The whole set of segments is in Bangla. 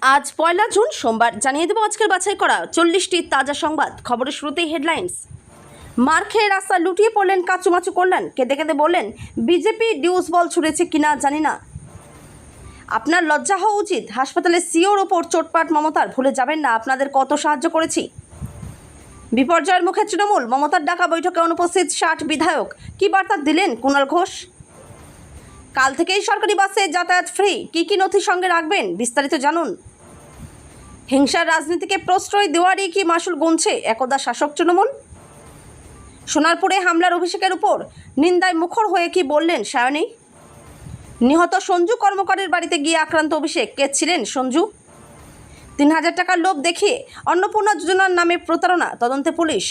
আজ ১লা জুন সোমবার। জানিয়ে দেব আজকের বাছাই করা ৪০টি তাজা সংবাদ। খবরের শুরুতেই হেডলাইন্স। মার খেয়ে রাস্তা লুটিয়ে পড়লেন কাচুমাচু করলেন, কেঁদে কেঁদে বললেন বিজেপি ডিউস বল ছুড়েছে কিনা জানি না। আপনার লজ্জা হওয়া উচিত। হাসপাতালের সিওর ওপর চোটপাট মমতার, ভুলে যাবেন না আপনাদের কত সাহায্য করেছি। বিপর্যয়ের মুখে তৃণমূল, মমতার ডাকা বৈঠকে অনুপস্থিত ৬০ বিধায়ক। কি বার্তা দিলেন কুণাল ঘোষ? কাল থেকেই সরকারি বাসে যাতায়াত ফ্রি, কি নথি সঙ্গে রাখবেন বিস্তারিত জানুন। হিংসার রাজনীতিকে প্রশ্রয় দেওয়ারই কি মাসুল গুনছে একদা শাসক তৃণমূল? সোনারপুরে হামলার অভিষেকের উপর নিন্দায় মুখর হয়ে কি বললেন সায়নী? নিহত সঞ্জু কর্মকারের বাড়িতে গিয়ে আক্রান্ত অভিষেক, কে ছিলেন সঞ্জু? ৩,০০০ টাকার লোভ দেখিয়ে অন্নপূর্ণা যোজনার নামে প্রতারণা, তদন্তে পুলিশ।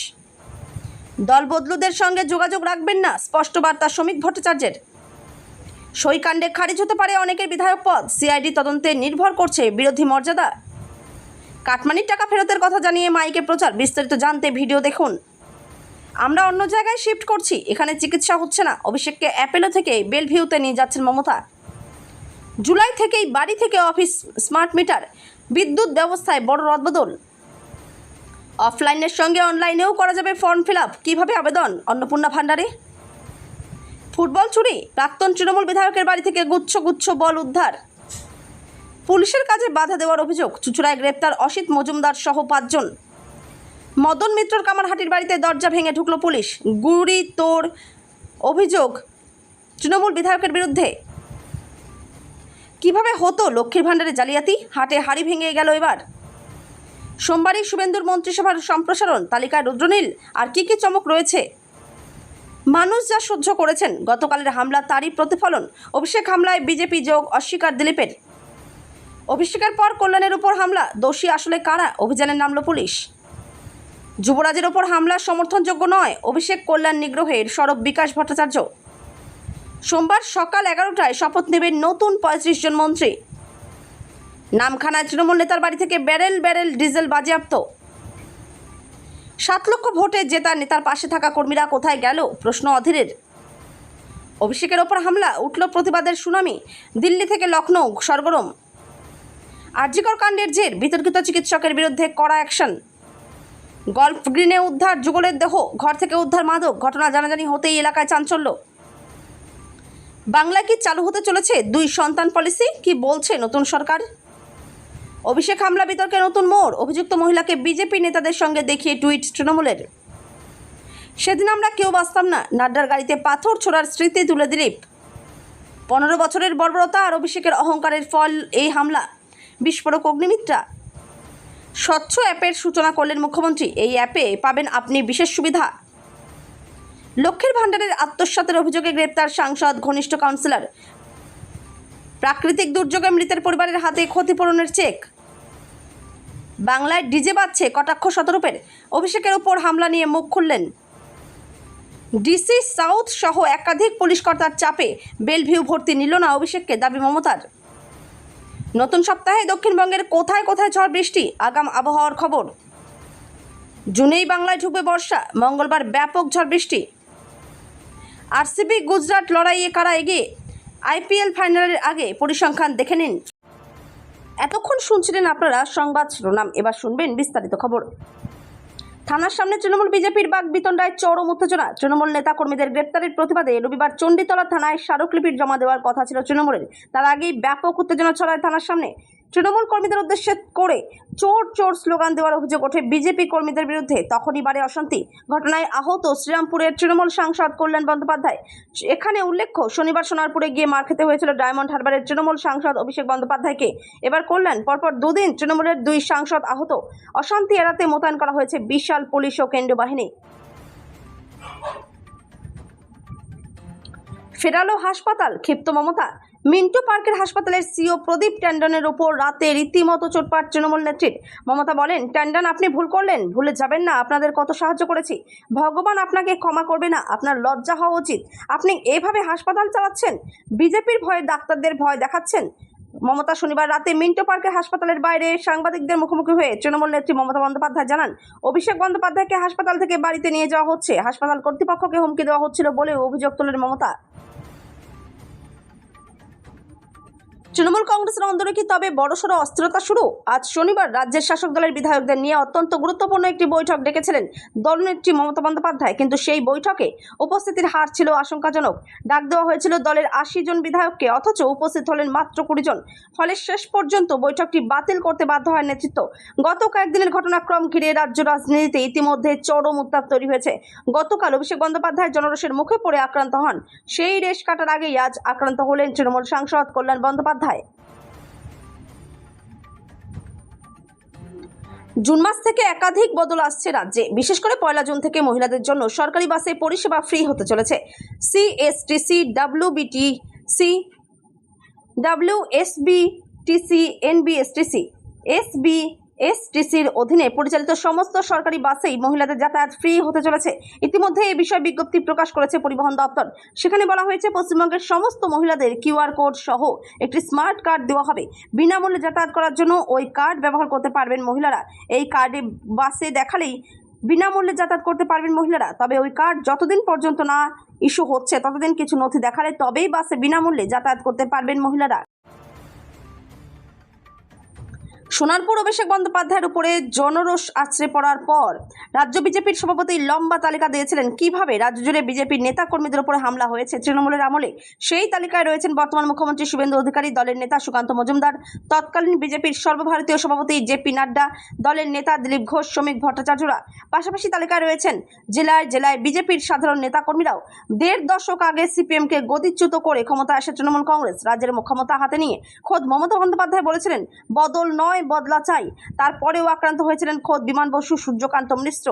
দলবদলুদের সঙ্গে যোগাযোগ রাখবেন না, স্পষ্ট বার্তা শ্রমিক ভট্টাচার্যের। সইকাণ্ডে খারিজ হতে পারে অনেকের বিধায়ক পদ, সিআইডি তদন্তে নির্ভর করছে বিরোধী মর্যাদা। কাটমানির টাকা ফেরতের কথা জানিয়ে মাইকে প্রচার, বিস্তারিত জানতে ভিডিও দেখুন। আমরা অন্য জায়গায় শিফট করছি, এখানে চিকিৎসা হচ্ছে না। অভিষেককে অ্যাপেলো থেকে বেলভিউতে নিয়ে যাচ্ছেন মমতা। জুলাই থেকেই বাড়ি থেকে অফিস, স্মার্ট মিটার, বিদ্যুৎ ব্যবস্থায় বড় রদবদল। অফলাইনের সঙ্গে অনলাইনেও করা যাবে ফর্ম ফিল আপ। কীভাবে আবেদন? অন্নপূর্ণা ভাণ্ডারে। ফুটবল চুরি, প্রাক্তন তৃণমূল বিধায়কের বাড়ি থেকে গুচ্ছ গুচ্ছ বল উদ্ধার। পুলিশের কাজে বাধা দেওয়ার অভিযোগ, চুঁচুড়ায় গ্রেপ্তার অসিত মজুমদার সহ ৫ জন। মদন মিত্রর কামারহাটির বাড়িতে দরজা ভেঙে ঢুকল পুলিশ, গুড়ি তোড় অভিযোগ তৃণমূল বিধায়কের বিরুদ্ধে। কিভাবে হতো লক্ষ্মীর ভাণ্ডারে জালিয়াতি? হাটে হাড়ি ভেঙে গেল এবার। সোমবারই শুভেন্দুর মন্ত্রিসভার সম্প্রসারণ, তালিকায় রুদ্রনীল। আর কি চমক রয়েছে? মানুষ যা সহ্য করেছেন গতকালের হামলা, তারই প্রতিফলন। অভিষেক হামলায় বিজেপি যোগ অস্বীকার দিলীপের। অভিষেকের পর কল্যাণের উপর হামলা, দোষী আসলে কারা? অভিযানে নামল পুলিশ। যুবরাজের ওপর হামলা সমর্থনযোগ্য নয়, অভিষেক কল্যাণ নিগ্রহের সরব বিকাশ ভট্টাচার্য। সোমবার সকাল 11টায় শপথ নেবেন নতুন 35 জন মন্ত্রী। নামখানায় তৃণমূল নেতার বাড়ি থেকে ব্যারেল ব্যারেল ডিজেল বাজেয়াপ্ত। 7 লক্ষ ভোটে জেতা নেতার পাশে থাকা কর্মীরা কোথায় গেল? প্রশ্ন অধীরের। অভিষেকের ওপর হামলা, উঠল প্রতিবাদের সুনামি। দিল্লি থেকে লখনৌ সরগরম। আরজিকর কাণ্ডের জের, বিতর্কিত চিকিৎসকের বিরুদ্ধে কড়া অ্যাকশন। গল্ফ গ্রিনে উদ্ধার যুগলের দেহ, ঘর থেকে উদ্ধার মাদক। ঘটনা জানাজানি হতেই এলাকায় চাঞ্চল্য। বাংলায় কি চালু হতে চলেছে 2 সন্তান পলিসি? কি বলছে নতুন সরকার? অভিষেক হামলা বিতর্কে নতুন মোড়, অভিযুক্ত মহিলাকে বিজেপি নেতাদের সঙ্গে দেখিয়ে টুইট তৃণমূলের। সেদিন আমরা কেউ বাঁচতাম না, নাড্ডার গাড়িতে পাথর ছোড়ার স্মৃতি তুলে দিলীপ। 15 বছরের বর্বরতা আর অভিষেকের অহংকারের ফল এই হামলা। বিস্ফোরক অগ্নিমিত্রা। স্বচ্ছ অ্যাপের সূচনা করলেন মুখ্যমন্ত্রী। এই অ্যাপে পাবেন আপনি বিশেষ সুবিধা। লক্ষ্মীর ভাণ্ডারের আত্মসাতের অভিযোগে গ্রেপ্তার সাংসদ, ঘনিষ্ঠ কাউন্সিলর। প্রাকৃতিক দুর্যোগে মৃতের পরিবারের হাতে ক্ষতিপূরণের চেক। বাংলায় ডিজে বাজছে, কটাক্ষ শতরূপের। অভিষেকের উপর হামলা নিয়ে মুখ খুললেন। ডিসি সাউথ সহ একাধিক পুলিশ কর্তার চাপে বেলভিউ ভর্তি নিল না অভিষেককে, দাবি মমতার। নতুন সপ্তাহে দক্ষিণবঙ্গের কোথায় কোথায় ঝড় বৃষ্টি, আগাম আবহাওয়ার খবর। জুনেই বাংলায় ঢুকবে বর্ষা, মঙ্গলবার ব্যাপক ঝড় বৃষ্টি। আরসিবি গুজরাট লড়াইয়ে কারা এগিয়ে? আইপিএল ফাইনালের আগে পরিসংখ্যান দেখে নিন। এতক্ষণ শুনছিলেন আপনারা সংবাদ শিরোনাম, এবার শুনবেন বিস্তারিত খবর। থানার সামনে তৃণমূল বিজেপির বাক বিতণ্ডায় চরম উত্তেজনা। তৃণমূল নেতা কর্মীদের গ্রেপ্তারের প্রতিবাদে রবিবার চণ্ডীতলা থানায় স্মারকলিপি জমা দেওয়ার কথা ছিল তৃণমূলের। তার আগেই ব্যাপক উত্তেজনা ছড়ায় থানার সামনে। তৃণমূল কর্মীদের উদ্দেশ্যে করে চোর চোর স্লোগান দেওয়ার অভিযোগ ওঠে বিজেপি কর্মীদের বিরুদ্ধে। তখনই বাড়ে অশান্তি। ঘটনায় আহত শ্রীরামপুরের তৃণমূল সাংসদ কল্যাণ বন্দ্যোপাধ্যায়। এখানে উল্লেখ্য, শনিবার সোনারপুরে গিয়ে মার খেতে হয়েছিল ডায়মন্ড হারবারের তৃণমূল সাংসদ অভিষেক বন্দ্যোপাধ্যায়কে। এবার কল্যাণ, পরপর 2 দিন তৃণমূলের 2 সাংসদ আহত। অশান্তি এড়াতে মোতায়েন করা হয়েছে বিশাল পুলিশ ও কেন্দ্রীয় বাহিনী। ফেরালো হাসপাতাল, ক্ষিপ্ত মমতা। মিন্টু পার্কের হাসপাতালের সিও প্রদীপ ট্যান্ডনের ওপর রাতে রীতিমতো চোটপাট তৃণমূল নেত্রীর। মমতা বলেন, ট্যান্ডন আপনি ভুল করলেন, ভুলে যাবেন না আপনাদের কত সাহায্য করেছি। ভগবান আপনাকে ক্ষমা করবে না, আপনার লজ্জা হওয়া উচিত। আপনি এভাবে হাসপাতাল চালাচ্ছেন, বিজেপির ভয়ে ডাক্তারদের ভয় দেখাচ্ছেন। মমতা শনিবার রাতে মিন্টু পার্কের হাসপাতালের বাইরে সাংবাদিকদের মুখোমুখি হয়ে তৃণমূল নেত্রী মমতা বন্দ্যোপাধ্যায় জানান, অভিষেক বন্দ্যোপাধ্যায়কে হাসপাতাল থেকে বাড়িতে নিয়ে যাওয়া হচ্ছে। হাসপাতাল কর্তৃপক্ষকে হুমকি দেওয়া হচ্ছিল বলেও অভিযোগ তোলেন মমতা। তৃণমূল কংগ্রেসের অন্দরে কি তবে বড়সড় অস্থিরতা শুরু? আজ শনিবার রাজ্যের শাসক দলের বিধায়কদের নিয়ে অত্যন্ত গুরুত্বপূর্ণ একটি বৈঠক ডেকেছিলেন দলনেত্রী মমতা বন্দ্যোপাধ্যায়, কিন্তু সেই বৈঠকে উপস্থিতির হার ছিল আশঙ্কাজনক। ডাক দেওয়া হয়েছিল দলের ৮০ জন বিধায়ককে, অথচ উপস্থিত হলেন মাত্র ২০ জন। ফলে শেষ পর্যন্ত বৈঠকটি বাতিল করতে বাধ্য হয় নেতৃত্ব। গত কয়েকদিনের ঘটনাক্রম ঘিরে রাজ্য রাজনীতিতে ইতিমধ্যে চরম উত্তাপ তৈরি হয়েছে। গতকাল অভিষেক বন্দ্যোপাধ্যায় জনরোষের মুখে পড়ে আক্রান্ত হন। সেই রেশ কাটার আগেই আজ আক্রান্ত হলেন তৃণমূল সাংসদ কল্যাণ বন্দ্যোপাধ্যায়। জুন মাস থেকে একাধিক বদল আসছে রাজ্যে। বিশেষ করে ১ জুন থেকে মহিলাদের জন্য সরকারি বাসে পরিষেবা ফ্রি হতে চলেছে। সিএসটিসি, ডাব্লিউবিটিসি, ডাব্লিউএসবিটিসি, এনবিএসটিসি, এসবিএসটিসির অধীনে পরিচালিত সমস্ত সরকারি বাসেই মহিলাদের যাতায়াত ফ্রি হতে চলেছে। ইতিমধ্যে এই বিষয়ে বিজ্ঞপ্তি প্রকাশ করেছে পরিবহন দপ্তর। সেখানে বলা হয়েছে, পশ্চিমবঙ্গের সমস্ত মহিলাদের কিউআর কোড সহ একটি স্মার্ট কার্ড দেওয়া হবে। বিনামূল্যে যাতায়াত করার জন্য ওই কার্ড ব্যবহার করতে পারবেন মহিলারা। এই কার্ডে বাসে দেখালেই বিনামূল্যে যাতায়াত করতে পারবেন মহিলারা। তবে ওই কার্ড যতদিন পর্যন্ত না ইস্যু হচ্ছে ততদিন কিছু নথি দেখালে তবেই বাসে বিনামূল্যে যাতায়াত করতে পারবেন মহিলারা। সোনারপুর অভিষেক বন্দ্যোপাধ্যায়ের উপরে জনরোষ আছড়ে পড়ার পর রাজ্য বিজেপির সভাপতি লম্বা তালিকা দিয়েছিলেন কিভাবে রাজ্য জুড়ে বিজেপির নেতা কর্মীদের উপরে হামলা হয়েছে তৃণমূলের আমলে। সেই তালিকায় রয়েছেন বর্তমান মুখ্যমন্ত্রী শুভেন্দু অধিকারী, দলের নেতা সুকান্ত মজুমদার, তৎকালীন বিজেপির সর্বভারতীয় সভাপতি জেপি নাড্ডা, দলের নেতা দিলীপ ঘোষ, শ্রমিক ভট্টাচার্যরা। পাশাপাশি তালিকায় রয়েছেন জেলায় জেলায় বিজেপির সাধারণ নেতা কর্মীরাও। ১.৫ দশক আগে সিপিএমকে গদিচ্যুত করে ক্ষমতা আসে তৃণমূল কংগ্রেস। রাজ্যের ক্ষমতা হাতে নিয়ে খোদ মমতা বন্দ্যোপাধ্যায় বলেছিলেন, বদল নয় বদলা চাই। তারপরেও আক্রান্ত হয়েছিলেন খোদ বিমান বসু, সূর্যকান্ত মিশ্র,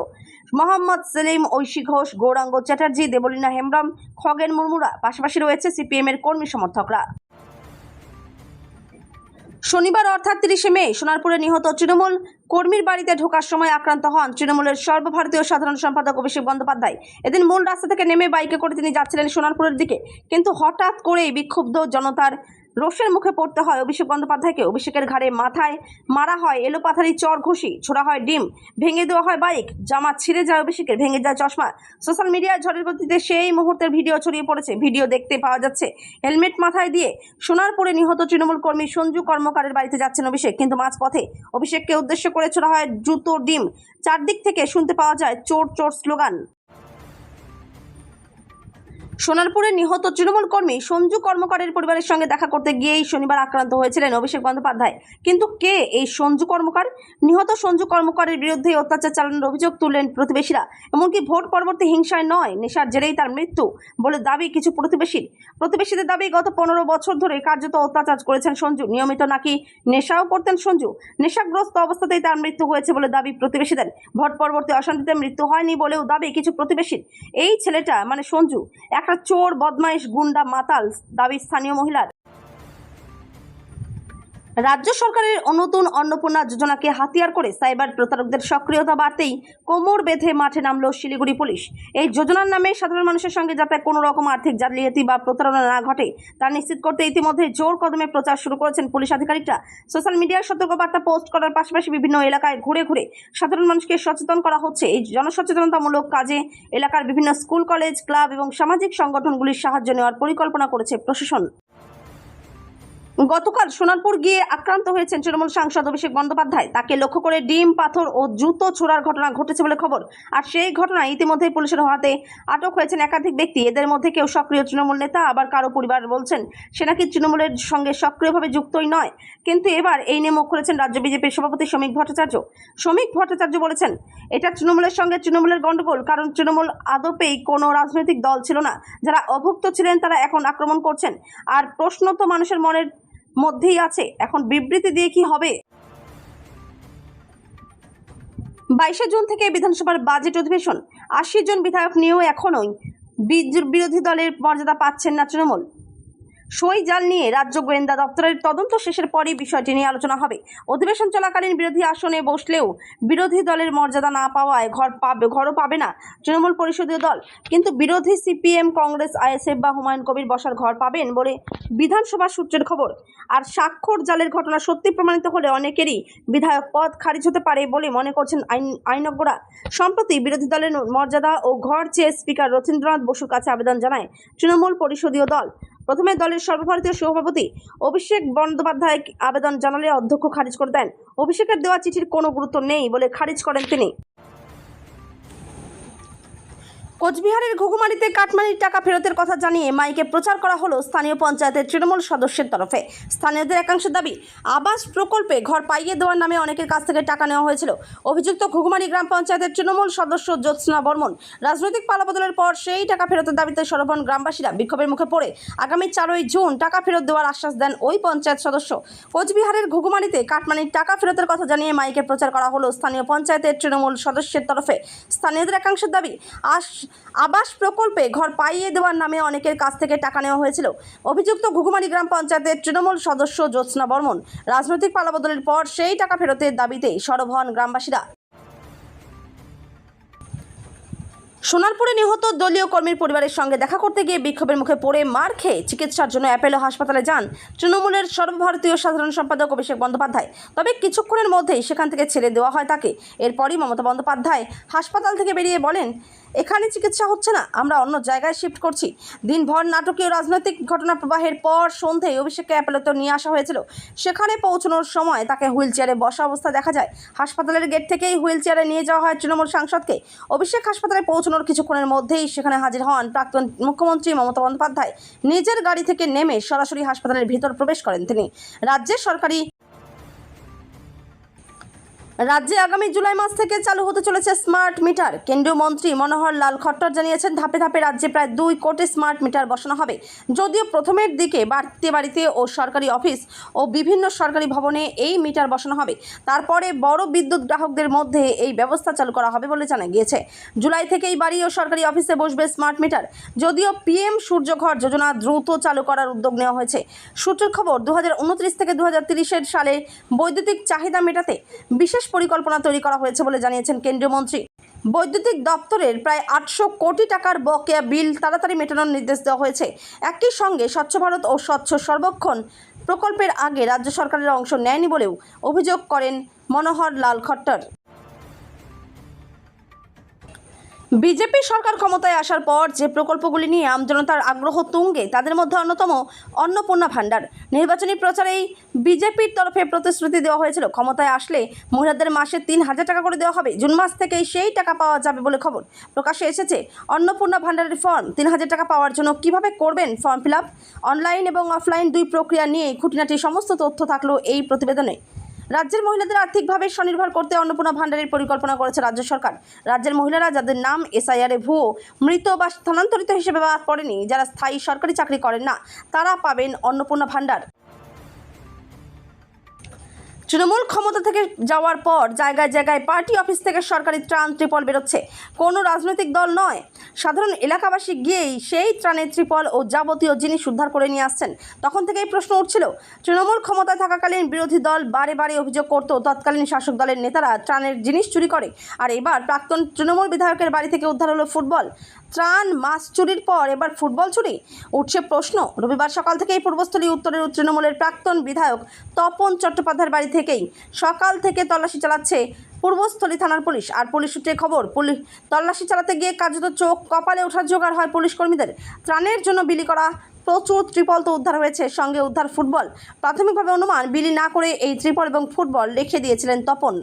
মোহাম্মদ সেলিম, ঐশী ঘোষ, গৌরাঙ্গ চ্যাটার্জি, দেবলীনা হেমব্রম, খগেন মুর্মুরা। পাশাপাশি রয়েছে সিপিএম এর কর্মী সমর্থকরা। শনিবার অর্থাৎ ৩০শে মে সোনারপুরে নিহত তৃণমূল কর্মীর বাড়িতে ঢোকার সময় আক্রান্ত হন তৃণমূলের সর্বভারতীয় সাধারণ সম্পাদক অভিষেক বন্দ্যোপাধ্যায়। এদিন মূল রাস্তা থেকে নেমে বাইকে করে তিনি যাচ্ছিলেন সোনারপুরের দিকে, কিন্তু হঠাৎ করেই বিক্ষুব্ধ জনতার রোষের মুখে পড়তে হয় অভিষেক বন্দ্যোপাধ্যায়কে। অভিষেকের ঘাড়ে মাথায় মারা হয় এলোপাথারি চর ঘুষি, ছোড়া হয় ডিম, ভেঙে দেওয়া হয় বাইক, জামা ছিঁড়ে যায় অভিষেকের, ভেঙে যায় চশমা। সোশ্যাল মিডিয়ায় ঝড়ের গতিতে সেই মুহূর্তের ভিডিও ছড়িয়ে পড়েছে। ভিডিও দেখতে পাওয়া যাচ্ছে হেলমেট মাথায় দিয়ে সোনারপুরে নিহত তৃণমূল কর্মী সঞ্জু কর্মকারের বাড়িতে যাচ্ছেন অভিষেক, কিন্তু মাঝপথে অভিষেককে উদ্দেশ্য করে ছোড়া হয় জুতো, ডিম। চারদিক থেকে শুনতে পাওয়া যায় চোর চোর স্লোগান। সোনারপুরে নিহত তৃণমূল কর্মী সঞ্জু কর্মকারের পরিবারের সঙ্গে দেখা করতে গিয়েই শনিবার আক্রান্ত হয়েছিলেন অভিষেক বন্দ্যোপাধ্যায়। কিন্তু কে এই সঞ্জু কর্মকার? নিহত সঞ্জু কর্মকারের বিরুদ্ধে অত্যাচার চালানোর অভিযোগ তুললেন প্রতিবেশীরা। এমনকি ভোট পরবর্তী হিংসায় নয়, নেশার জেরেই তার মৃত্যু বলে দাবি কিছু প্রতিবেশীদের দাবি, গত ১৫ বছর ধরে কার্যত অত্যাচার করেছেন সঞ্জু। নিয়মিত নাকি নেশাও করতেন সঞ্জু। নেশাগ্রস্ত অবস্থাতেই তার মৃত্যু হয়েছে বলে দাবি প্রতিবেশীদের। ভোট পরবর্তী অশান্তিতে মৃত্যু হয়নি বলেও দাবি কিছু প্রতিবেশীর। এই ছেলেটা মানে সঞ্জু একটা চোর, বদমাইশ, গুন্ডা, মাতাল, দাবি স্থানীয় মহিলার। রাজ্য সরকারের নতুন অন্নপূর্ণা যোজনাকে হাতিয়ার করে সাইবার প্রতারকদের সক্রিয়তা বাড়তেই কোমর বেঁধে মাঠে নামল শিলিগুড়ি পুলিশ। এই যোজনার নামে সাধারণ মানুষের সঙ্গে যাতে কোনো রকম আর্থিক জালিয়াতি বা প্রতারণা না ঘটে তা নিশ্চিত করতে ইতিমধ্যে জোর কদমে প্রচার শুরু করেছেন পুলিশ আধিকারিকরা। সোশ্যাল মিডিয়ায় সতর্কবার্তা পোস্ট করার পাশাপাশি বিভিন্ন এলাকায় ঘুরে ঘুরে সাধারণ মানুষকে সচেতন করা হচ্ছে। এই জনসচেতনতামূলক কাজে এলাকার বিভিন্ন স্কুল, কলেজ, ক্লাব এবং সামাজিক সংগঠনগুলির সাহায্য নেওয়ার পরিকল্পনা করেছে প্রশাসন। গতকাল সোনারপুর গিয়ে আক্রান্ত হয়েছেন তৃণমূল সাংসদ অভিষেক বন্দ্যোপাধ্যায়। তাকে লক্ষ্য করে ডিম, পাথর ও জুতো ছোড়ার ঘটনা ঘটেছে বলে খবর। আর সেই ঘটনায় ইতিমধ্যেই পুলিশের হাতে আটক হয়েছেন একাধিক ব্যক্তি। এদের মধ্যে কেউ সক্রিয় তৃণমূল নেতা, আবার কারো পরিবার বলছেন সে নাকি তৃণমূলের সঙ্গে সক্রিয়ভাবে যুক্তই নয়। কিন্তু এবার এই নিয়ে মুখ খুলেছেন রাজ্য বিজেপির সভাপতি শ্রমিক ভট্টাচার্য বলেছেন, এটা তৃণমূলের সঙ্গে তৃণমূলের গণ্ডগোল, কারণ তৃণমূল আদপেই কোনো রাজনৈতিক দল ছিল না। যারা অভুক্ত ছিলেন তারা এখন আক্রমণ করছেন। আর প্রশ্ন তো মানুষের মনের মধ্যেই আছে, এখন বিবৃতি দিয়ে কি হবে? 22শে জুন থেকে বিধানসভার বাজেট অধিবেশন। ৮০ জন বিধায়ক নিয়েও এখনোই বিরোধী দলের মর্যাদা পাচ্ছেন না তৃণমূল। সই জাল নিয়ে রাজ্য গোয়েন্দা দপ্তরের তদন্ত শেষের পরই বিষয়টি নিয়ে আলোচনা হবে। অধিবেশন চলাকালীন বিরোধী আসনে বসলেও বিরোধী দলের মর্যাদা না পাওয়ায় ঘরও পাবে না তৃণমূল পরিষদীয় দল। কিন্তু বিরোধী সিপিএম, কংগ্রেস, আইএসএফ বা হুমায়ুন কবির বসার ঘর পাবেন বলে বিধানসভা সূত্রের খবর। আর স্বাক্ষর জালের ঘটনা সত্যি প্রমাণিত হলে অনেকেরই বিধায়ক পদ খারিজ হতে পারে বলে মনে করছেন আইনজ্ঞরা। সম্প্রতি বিরোধী দলের মর্যাদা ও ঘর চেয়ে স্পিকার রথীন্দ্রনাথ বসুর কাছে আবেদন জানায় তৃণমূল পরিষদীয় দল। প্রথমে দলের সর্বভারতীয় সভাপতি অভিষেক বন্দ্যোপাধ্যায় আবেদন জানালে অধ্যক্ষ খারিজ করে দেন। অভিষেকের দেওয়া চিঠির কোনো গুরুত্ব নেই বলে খারিজ করেন তিনি। কোচবিহারের ঘুঘুমারিতে কাটমানির টাকা ফেরতের কথা জানিয়ে মাইকে প্রচার করা হলো স্থানীয় পঞ্চায়েতের তৃণমূল সদস্যের তরফে। স্থানীয়দের একাংশের দাবি, আবাস প্রকল্পে ঘর পাইয়ে দেওয়ার নামে অনেকের কাছ থেকে টাকা নেওয়া হয়েছিল। অভিযুক্ত ঘুঘুমারি গ্রাম পঞ্চায়েতের তৃণমূল সদস্য জ্যোৎস্না বর্মন। রাজনৈতিক পালাবদলের পর সেই টাকা ফেরতের দাবিতে সরব হন গ্রামবাসীরা। বিক্ষোভের মুখে পড়ে আগামী 4ই জুন টাকা ফেরত দেওয়ার আশ্বাস দেন ওই পঞ্চায়েত সদস্য। কোচবিহারের ঘুঘুমারিতে কাটমানির টাকা ফেরতের কথা জানিয়ে মাইকে প্রচার করা হলো স্থানীয় পঞ্চায়েতের তৃণমূল সদস্যের তরফে। স্থানীয়দের একাংশের দাবি, আবাস প্রকল্পে ঘর পাইয়ে দেওয়ার নামে অনেকের কাছ থেকে টাকা নেওয়া হয়েছিল। অভিযুক্ত ঘুঘুমারি গ্রাম পঞ্চায়েতের তৃণমূল সদস্য জ্যোৎস্না বর্মন। রাজনৈতিক পালাবদলের পর সেই টাকা ফেরতের দাবিতে সরব হন গ্রামবাসীরা। সোনারপুরে নিহত দলীয় কর্মীর পরিবারের সঙ্গে দেখা করতে গিয়ে বিক্ষোভের মুখে পড়ে মার খেয়ে চিকিৎসার জন্য অ্যাপোলো হাসপাতালে যান তৃণমূলের সর্বভারতীয় সাধারণ সম্পাদক অভিষেক বন্দ্যোপাধ্যায়। তবে কিছুক্ষণের মধ্যেই সেখান থেকে ছেড়ে দেওয়া হয় তাকে। এরপরই মমতা বন্দ্যোপাধ্যায় হাসপাতাল থেকে বেরিয়ে বলেন, এখানে চিকিৎসা হচ্ছে না, আমরা অন্য জায়গায় শিফট করছি। দিনভর নাটকীয় রাজনৈতিক ঘটনা প্রবাহের পর সন্ধ্যায় অভিষেককে অ্যাপোলোতে নিয়ে আসা হয়েছিল। সেখানে পৌঁছানোর সময় তাকে হুইল চেয়ারে বসা অবস্থা দেখা যায়। হাসপাতালের গেট থেকেই হুইল চেয়ারে নিয়ে যাওয়া হয় তৃণমূল সাংসদকে। অভিষেক হাসপাতালে পৌঁছানোর কিছুক্ষণের মধ্যেই সেখানে হাজির হন প্রাক্তন মুখ্যমন্ত্রী মমতা বন্দ্যোপাধ্যায়। নিজের গাড়ি থেকে নেমে সরাসরি হাসপাতালের ভিতর প্রবেশ করেন তিনি। রাজ্যে আগামী জুলাই মাস থেকে চালু হতে চলেছে স্মার্ট মিটার। কেন্দ্রীয় মন্ত্রী মনোহর লাল খট্টর জানিয়েছেন, ধাপে ধাপে রাজ্যে প্রায় 2 কোটি স্মার্ট মিটার বসানো হবে। যদিও প্রথমের দিকে বাড়িতে বাড়িতে ও সরকারি অফিস ও বিভিন্ন সরকারি ভবনে এই মিটার বসানো হবে। তারপরে বড় বিদ্যুৎ গ্রাহকদের মধ্যে এই ব্যবস্থা চালু করা হবে বলে জানা গিয়েছে। জুলাই থেকেই বাড়ি ও সরকারি অফিসে বসবে স্মার্ট মিটার। যদিও পিএম সূর্যঘর যোজনা দ্রুত চালু করার উদ্যোগ নেওয়া হয়েছে। সূত্রের খবর, 2029 থেকে 2030 সালে বৈদ্যুতিক চাহিদা মেটাতে বিশেষ পরিকল্পনা তৈরি করা হয়েছে বলে জানিয়েছেন কেন্দ্রীয় মন্ত্রী। বৈদ্যুতিক দপ্তরের প্রায় 800 কোটি টাকার বকেয়া বিল তাড়াতাড়ি মেটানোর নির্দেশ দেওয়া হয়েছে। একই সঙ্গে স্বচ্ছ ভারত ও স্বচ্ছ সর্বেক্ষণ প্রকল্পের আগে রাজ্য সরকারের অংশ নেয়নি বলেও অভিযোগ করেন মনোহর লাল খট্টর। বিজেপি সরকার ক্ষমতায় আসার পর যে প্রকল্পগুলি নিয়ে আমজনতার আগ্রহ তুঙ্গে, তাদের মধ্যে অন্যতম অন্নপূর্ণা ভাণ্ডার। নির্বাচনী প্রচারেই বিজেপির তরফে প্রতিশ্রুতি দেওয়া হয়েছিল, ক্ষমতায় আসলে মহিলাদের মাসে 3,000 টাকা করে দেওয়া হবে। জুন মাস থেকেই সেই টাকা পাওয়া যাবে বলে খবর প্রকাশ্যে এসেছে। অন্নপূর্ণা ভাণ্ডারের ফর্ম 3,000 টাকা পাওয়ার জন্য কিভাবে করবেন ফর্ম ফিল আপ, অনলাইন এবং অফলাইন 2 প্রক্রিয়া নিয়ে খুঁটিনাটি সমস্ত তথ্য থাকলো এই প্রতিবেদনে। রাজ্যের মহিলাদের আর্থিকভাবে স্বনির্ভর করতে অন্নপূর্ণা ভাণ্ডারের পরিকল্পনা করেছে রাজ্য সরকার। রাজ্যের মহিলারা যাদের নাম এসআইআরে ভুয়ো, মৃত বা স্থানান্তরিত হিসেবে বাদ পড়েনি, যারা স্থায়ী সরকারি চাকরি করেন না, তারা পাবেন অন্নপূর্ণা ভাণ্ডার। তৃণমূল ক্ষমতা থেকে যাওয়ার পর জায়গায় জায়গায় পার্টি অফিস থেকে সরকারি ত্রাণ ত্রিপল বেরোচ্ছে। কোনো রাজনৈতিক দল নয়, সাধারণ এলাকাবাসী গিয়েই সেই ত্রাণের ত্রিপল ও যাবতীয় জিনিস উদ্ধার করে নিয়ে আসছেন। তখন থেকেই প্রশ্ন উঠছিল, তৃণমূল ক্ষমতায় থাকাকালীন বিরোধী দল বারে বারে অভিযোগ করত তৎকালীন শাসক দলের নেতারা ত্রাণের জিনিস চুরি করে। আর এবার প্রাক্তন তৃণমূল বিধায়কের বাড়ি থেকে উদ্ধার হলো ফুটবল। ত্রাণ, মাছ চুরির পর এবার ফুটবল চুরি, উঠছে প্রশ্ন। রবিবার সকাল থেকেই পূর্বস্থলী উত্তরের তৃণমূলের প্রাক্তন বিধায়ক তপন চট্টোপাধ্যায়ের বাড়ি থেকেই সকাল থেকে তল্লাশি চালাচ্ছে পূর্বস্থলী থানার পুলিশ। আর পুলিশ সূত্রে খবর, পুলিশ তল্লাশি চালাতে গিয়ে কার্যত চোখ কপালে ওঠার জোগাড় হয় পুলিশ কর্মীদের। ত্রাণের জন্য বিলি করা প্রচুর ত্রিপল তো উদ্ধার হয়েছে, সঙ্গে উদ্ধার ফুটবল। প্রাথমিকভাবে অনুমান, বিলি না করে এই ত্রিপল এবং ফুটবল রেখে দিয়েছিলেন তপন।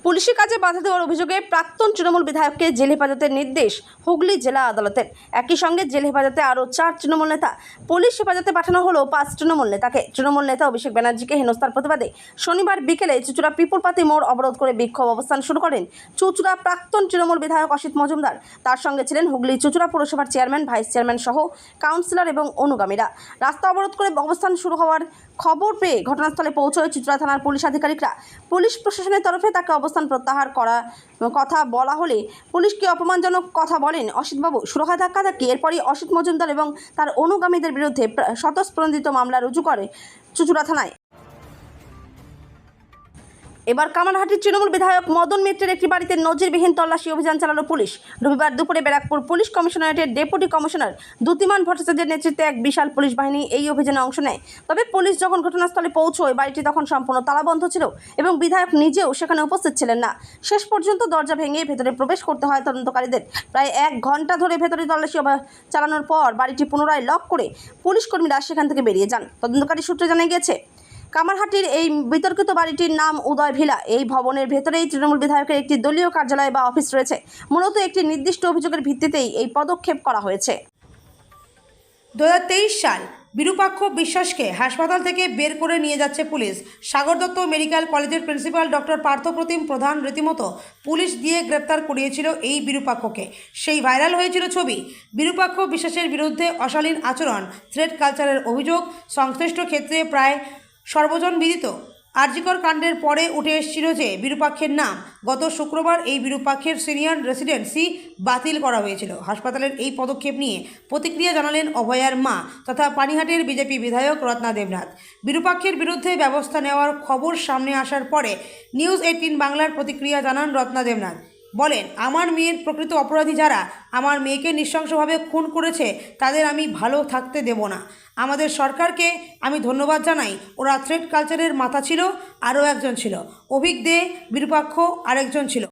পুলিশি কাজে বাধা দেওয়ার অভিযোগে প্রাক্তন তৃণমূল বিধায়ককে জেল হেফাজতের নির্দেশ হুগলি জেলা আদালতের। একই সঙ্গে জেল হেফাজতে আরও 4 তৃণমূল নেতা। পুলিশ হেফাজতে পাঠানো হলো 5 তৃণমূল নেতাকে। তৃণমূল নেতা অভিষেক ব্যানার্জিকে হেনস্থার প্রতিবাদে শনিবার বিকেলে চুঁচুড়া পিপুলপাতি মোড় অবরোধ করে বিক্ষোভ অবস্থান শুরু করেন চুঁচুড়া প্রাক্তন তৃণমূল বিধায়ক অসিত মজুমদার। তার সঙ্গে ছিলেন হুগলি চুঁচুড়া পৌরসভার চেয়ারম্যান, ভাইস চেয়ারম্যান সহ কাউন্সিলর এবং অনুগামীরা। রাস্তা অবরোধ করে অবস্থান শুরু হওয়ার খবর পেয়ে ঘটনাস্থলে পৌঁছয় চুঁচুড়া থানার পুলিশ আধিকারিকরা। পুলিশ প্রশাসনের তরফে তাকে অবস্থান প্রত্যাহার করা কথা বলা হলে পুলিশকে অপমানজনক কথা বলেন অসিতবাবু। শুরু হয় ধাক্কাধাক্কি। এরপরই অসিত মজুমদার এবং তার অনুগামীদের বিরুদ্ধে স্বতঃস্ফূর্ত মামলা রুজু করে চুঁচুড়া থানায়। এবার কামারহাটির তৃণমূল বিধায়ক মদন মিত্রের একটি বাড়িতে নজিরবিহীন তল্লাশি অভিযান চালানো পুলিশ। রবিবার দুপুরে ব্যারাকপুর পুলিশ কমিশনারেটের ডেপুটি কমিশনার দ্যুতিমান ভট্টাচার্যের নেতৃত্বে এক বিশাল পুলিশ বাহিনী এই অভিযানে অংশ নেয়। তবে পুলিশ যখন ঘটনাস্থলে পৌঁছয় বাড়িটি তখন সম্পূর্ণ তালাবন্ধ ছিল এবং বিধায়ক নিজেও সেখানে উপস্থিত ছিলেন না। শেষ পর্যন্ত দরজা ভেঙে ভেতরে প্রবেশ করতে হয় তদন্তকারীদের। প্রায় 1 ঘন্টা ধরে ভেতরে তল্লাশি চালানোর পর বাড়িটি পুনরায় লক করে পুলিশ কর্মীরা সেখান থেকে বেরিয়ে যান। তদন্তকারী সূত্রে জানা গিয়েছে, কামারহাটির এই বিতর্কিত বাড়িটির নাম উদয় ভিলা। এই ভবনের ভেতরেই তৃণমূল বিধায়কের একটি দলীয় কার্যালয় বা অফিস রয়েছে। মূলত একটি নির্দিষ্ট অভিযোগের ভিত্তিতেই এই পদক্ষেপ করা হয়েছে। 2023 সাল বিরূপাক্ষ বিশ্বাসকে হাসপাতাল থেকে বের করে নিয়ে যাচ্ছে পুলিশ। সাগর দত্ত মেডিকেল কলেজের প্রিন্সিপাল ডক্টর পার্থপ্রতিম প্রধান রীতিমতো পুলিশ দিয়ে গ্রেপ্তার করিয়েছিল এই বিরূপাক্ষকে। সেই ভাইরাল হয়েছিল ছবি। বিরূপাক্ষ বিশ্বাসের বিরুদ্ধে অশালীন আচরণ, থ্রেট কালচারের অভিযোগ সংশ্লিষ্ট ক্ষেত্রে প্রায় সর্বজনবিদিত। আরজিকর কাণ্ডের পরে উঠে এসেছিল যে বিরূপাক্ষের নাম। গত শুক্রবার এই বিরূপাক্ষের সিনিয়র রেসিডেন্সি বাতিল করা হয়েছিল। হাসপাতালের এই পদক্ষেপ নিয়ে প্রতিক্রিয়া জানালেন অভয়ার মা তথা পানিহাটির বিজেপি বিধায়ক রত্না দেবনাথ। বিরূপাক্ষের বিরুদ্ধে ব্যবস্থা নেওয়ার খবর সামনে আসার পরে নিউজ 18 বাংলার প্রতিক্রিয়া জানান রত্না দেবনাথ। বলেন, আমার মেয়ের প্রকৃত অপরাধী যারা আমার মেয়েকে নৃশংসভাবে খুন করেছে তাদের আমি ভালো থাকতে দেব না। আমাদের সরকারকে আমি ধন্যবাদ জানাই। ওরা থ্রেট কালচারের মাথা ছিল, আরও একজন ছিল অভিক দে, বিরূপাক্ষ আরেকজন ছিল।